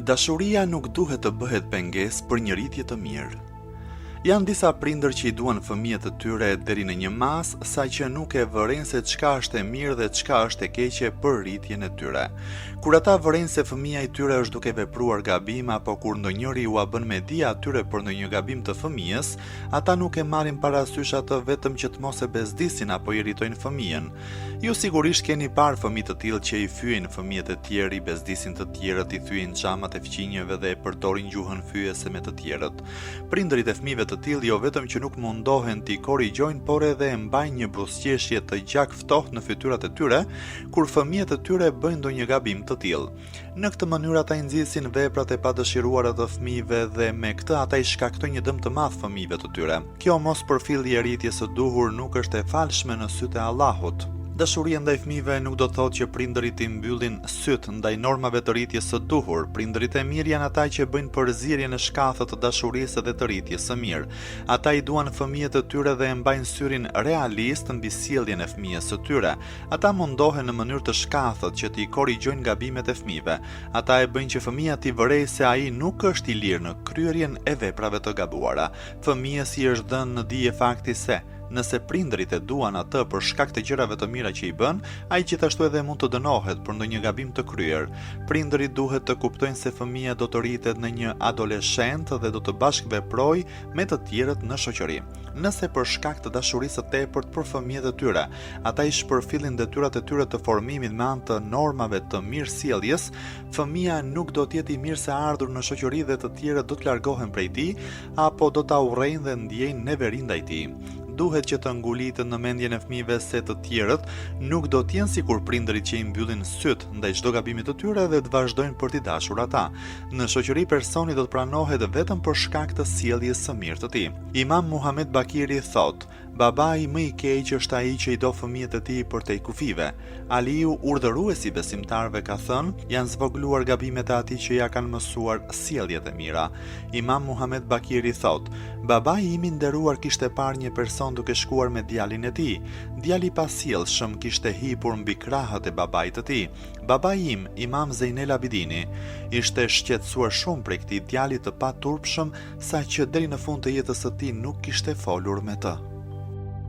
Dashuria nuk duhet të bëhet pengesë për një rritje të mirë. Janë disa prindër që i duan fëmijët e tyre deri në një mas, saqë nuk e vëren se çka është e mirë dhe çka është e keqe për rritjen e tyre. Kur ata vëren se fëmia i tyre është duke vepruar gabim apo kur ndonjëri ua bën me dije atyre për ndonjë gabim të fëmijës, ata nuk e marrin parasysh atë vetëm që të mos e bezdisin apo i irritojnë fëmijën. Ju sigurisht keni parë fëmijë të tillë që i fyejnë fëmijët e tjerë, i bezdisin të tjerët, i thyejnë xhamat e fqinjeve dhe e përdorin gjuhën fyese me të tjerët. Prindërit e fëmijëve të tillë jo vetëm që nuk mundohen t'i korrigjojnë, por edhe e mbajnë një buzëqeshje të gjak ftohtë në fytyrat e tyre kur fëmijët e tyre bëjnë ndonjë gabim të tillë. Në këtë mënyrë ata i nxisin veprat e padëshiruara të fëmijëve dhe me këtë ata i shkaktojnë një dëm të madh fëmijëve të tyre. Kjo mospërfillje e rritjes së duhur nuk është e falshme në sytë e Allahut. Dashuria ndaj fëmijëve nuk do të thotë që prindërit i mbyllin syt ndaj normave të rritjes së duhur. Prindërit e mirë janë ata që bëjnë përzierje në shkathët të dashurisë dhe të rritjes së mirë. Ata i duan fëmijët e tyre dhe e mbajnë syrin realist mbi sjelljen e fëmijës së tyre. Ata mundohen në mënyrë të shkathët që t'i korrigjojnë gabimet e fëmijëve. Ata e bëjnë që fëmia t'i vërej se ai nuk është i lirë në kryerjen e veprave të gabuara. Fëmijës i është dhënë në dije fakti se nëse prindërit e duan atë për shkak të gjërave të mira që i bën, ai gjithashtu edhe mund të dënohet për ndonjë gabim të kryer. Prindërit duhet të kuptojnë se fëmia do të rritet në një adoleshent dhe do të bashkëveprojë me të tjerët në shoqëri. Nëse për shkak të dashurisë së tepërt për fëmijët e tyre, ata i shpërfillin detyrat e tyre të formimit me anë të normave të mirësjelljes, fëmia nuk do të jetë i mirëseardhur në shoqëri dhe të tjerët do të largohen prej tij apo do ta urrejnë dhe ndjejnë neveri ndaj tij. Duhet që të ngulitën në mendjen e fëmijëve se të tjerët nuk do të jenë sikur prindërit që i mbyllin syt ndaj çdo gabimi të tyre dhe të vazhdojnë për t'i dashur ata. Në shoqëri personi do të pranohet vetëm për shkak të sjelljes së mirë të tij. Imam Muhamet Bakiri thotë: babai më i keq është ai që i do fëmijët e tij për te kufive. Aliu, urdhëruesi besimtarëve, ka thënë: janë zvogluar gabimet e atij që ja kanë mësuar sjelljet e mira. Imam Muhamet Bakiri thotë: babai im i nderuar kishte parë një person duke shkuar me djalin e tij. Djali i pasjellshëm kishte hipur mbi krahët e babait të tij. Babai im, Imam Zejnel Abidini, ishte shqetësuar shumë prej këtij djalit të paturpshëm, saqë deri në fund të jetës së tij nuk kishte folur me të.